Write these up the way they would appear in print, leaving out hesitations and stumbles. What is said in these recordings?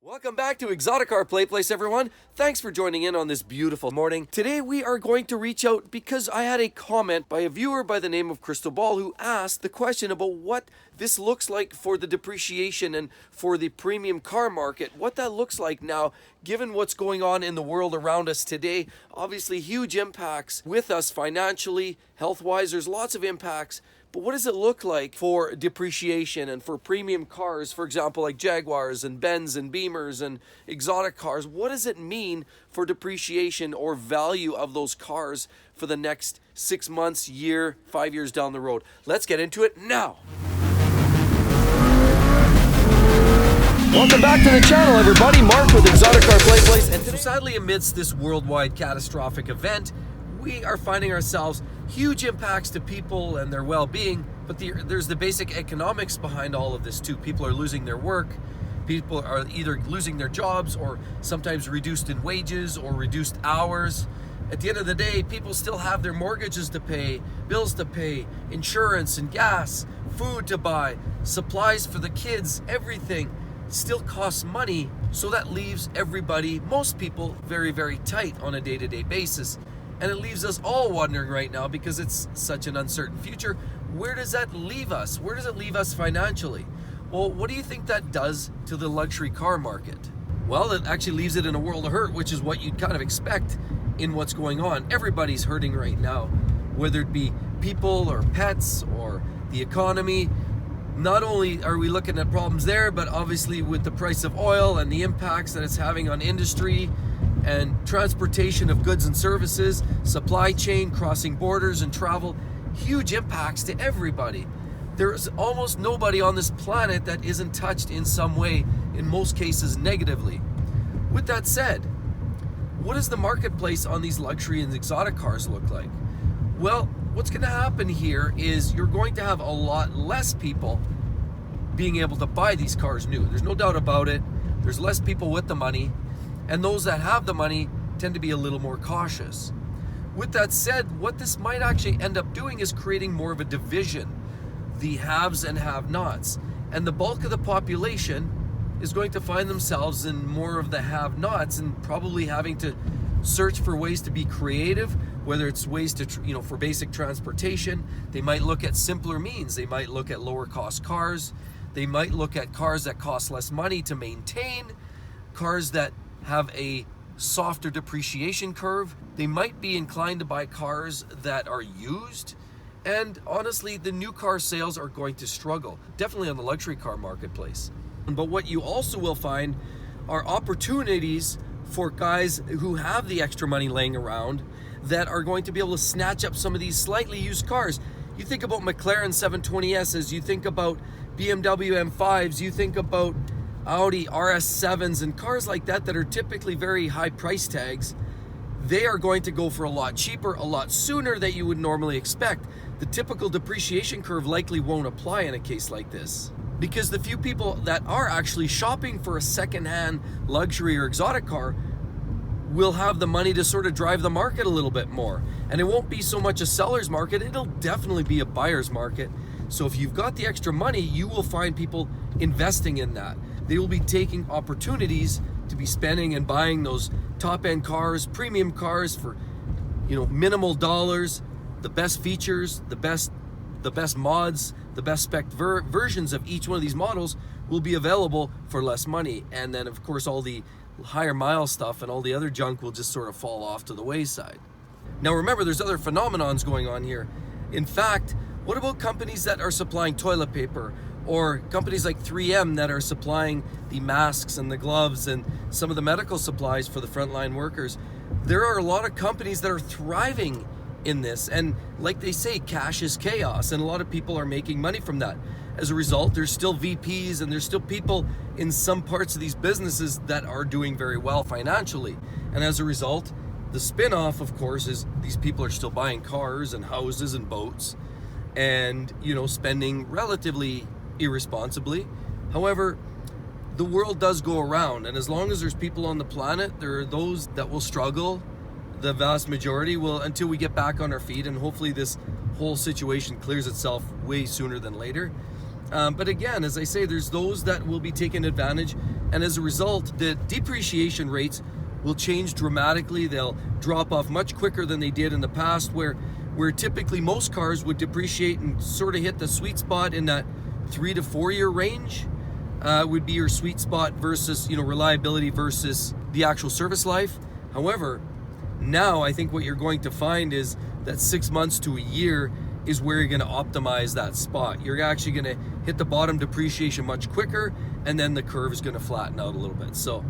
Welcome back to Exotic Car Play Place, everyone. Thanks for joining in on this beautiful morning. Today we are going to reach out because I had a comment by a viewer by the name of Crystal Ball who asked the question about what this looks like for the depreciation and for the premium car market, what that looks like now given what's going on in the world around us today. Obviously huge impacts with us financially, health-wise, there's lots of impacts. But what does it look like for depreciation and for premium cars, for example, like Jaguars and Benz and Beamers and exotic cars? What does it mean for depreciation or value of those cars for the next 6 months, year, 5 years down the road? Let's get into it now. Welcome back to the channel, everybody. Mark with Exotic Car Play Place. And so sadly, amidst this worldwide catastrophic event, we are finding ourselves huge impacts to people and their well-being, but there's the basic economics behind all of this too. People are losing their work, people are either losing their jobs or sometimes reduced in wages or reduced hours. At the end of the day, people still have their mortgages to pay, bills to pay, insurance and gas, food to buy, supplies for the kids, everything still costs money. So that leaves everybody, most people, very, very tight on a day-to-day basis. And it leaves us all wondering right now, because it's such an uncertain future, where does that leave us? Where does it leave us financially? Well, what do you think that does to the luxury car market? Well, it actually leaves it in a world of hurt, which is what you'd kind of expect in what's going on. Everybody's hurting right now, whether it be people or pets or the economy. Not only are we looking at problems there, but obviously with the price of oil and the impacts that it's having on industry and transportation of goods and services, supply chain, crossing borders and travel, huge impacts to everybody. There's almost nobody on this planet that isn't touched in some way, in most cases negatively. With that said, what does the marketplace on these luxury and exotic cars look like? Well, what's going to happen here is you're going to have a lot less people being able to buy these cars new. There's no doubt about it. There's less people with the money. And those that have the money tend to be a little more cautious. With that said, what this might actually end up doing is creating more of a division, the haves and have-nots. And the bulk of the population is going to find themselves in more of the have-nots and probably having to search for ways to be creative, whether it's ways to, for basic transportation. They might look at simpler means. They might look at lower cost cars. They might look at cars that cost less money to maintain, cars that have a softer depreciation curve. They might be inclined to buy cars that are used. And honestly, the new car sales are going to struggle, definitely on the luxury car marketplace. But what you also will find are opportunities for guys who have the extra money laying around that are going to be able to snatch up some of these slightly used cars. You think about McLaren 720S's, you think about BMW M5s, you think about Audi RS7s and cars like that that are typically very high price tags. They are going to go for a lot cheaper, a lot sooner than you would normally expect. The typical depreciation curve likely won't apply in a case like this, because the few people that are actually shopping for a second-hand luxury or exotic car will have the money to sort of drive the market a little bit more. And it won't be so much a seller's market, it'll definitely be a buyer's market. So if you've got the extra money, you will find people investing in that. They will be taking opportunities to be spending and buying those top-end cars, premium cars for, minimal dollars, the best features, the best mods, the best spec versions of each one of these models will be available for less money. And then of course all the higher mile stuff and all the other junk will just sort of fall off to the wayside. Now remember, there's other phenomenons going on here. In fact, what about companies that are supplying toilet paper, or companies like 3M that are supplying the masks and the gloves and some of the medical supplies for the frontline workers? There are a lot of companies that are thriving in this, and like they say, cash is chaos, and a lot of people are making money from that. As a result, there's still VPs and there's still people in some parts of these businesses that are doing very well financially. And as a result, the spin-off, of course, is these people are still buying cars and houses and boats and, spending relatively irresponsibly. However, the world does go around, and as long as there's people on the planet, there are those that will struggle. The vast majority will, until we get back on our feet, and hopefully this whole situation clears itself way sooner than later. But again, as I say, there's those that will be taking advantage And as a result, the depreciation rates will change dramatically. They'll drop off much quicker than they did in the past, where typically most cars would depreciate and sort of hit the sweet spot in that 3 to 4 year range. Would be your sweet spot versus, reliability versus the actual service life. However, now I think what you're going to find is that 6 months to a year is where you're going to optimize that spot. You're actually going to hit the bottom depreciation much quicker, and then the curve is going to flatten out a little bit. So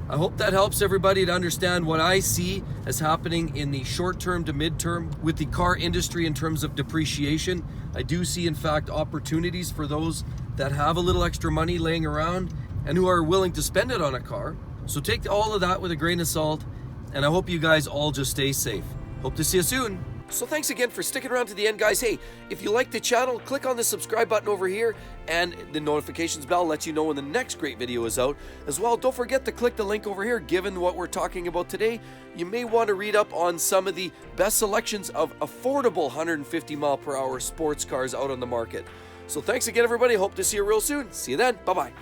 I hope that helps everybody to understand what I see as happening in the short term to mid-term with the car industry in terms of depreciation. I do see, in fact, opportunities for those that have a little extra money laying around and who are willing to spend it on a car. So take all of that with a grain of salt, and I hope you guys all just stay safe. Hope to see you soon. So thanks again for sticking around to the end, guys. Hey, if you like the channel, click on the subscribe button over here, and the notifications bell lets you know when the next great video is out. As well, don't forget to click the link over here. Given what we're talking about today, you may want to read up on some of the best selections of affordable 150 mile per hour sports cars out on the market. So thanks again, everybody. Hope to see you real soon. See you then. Bye-bye.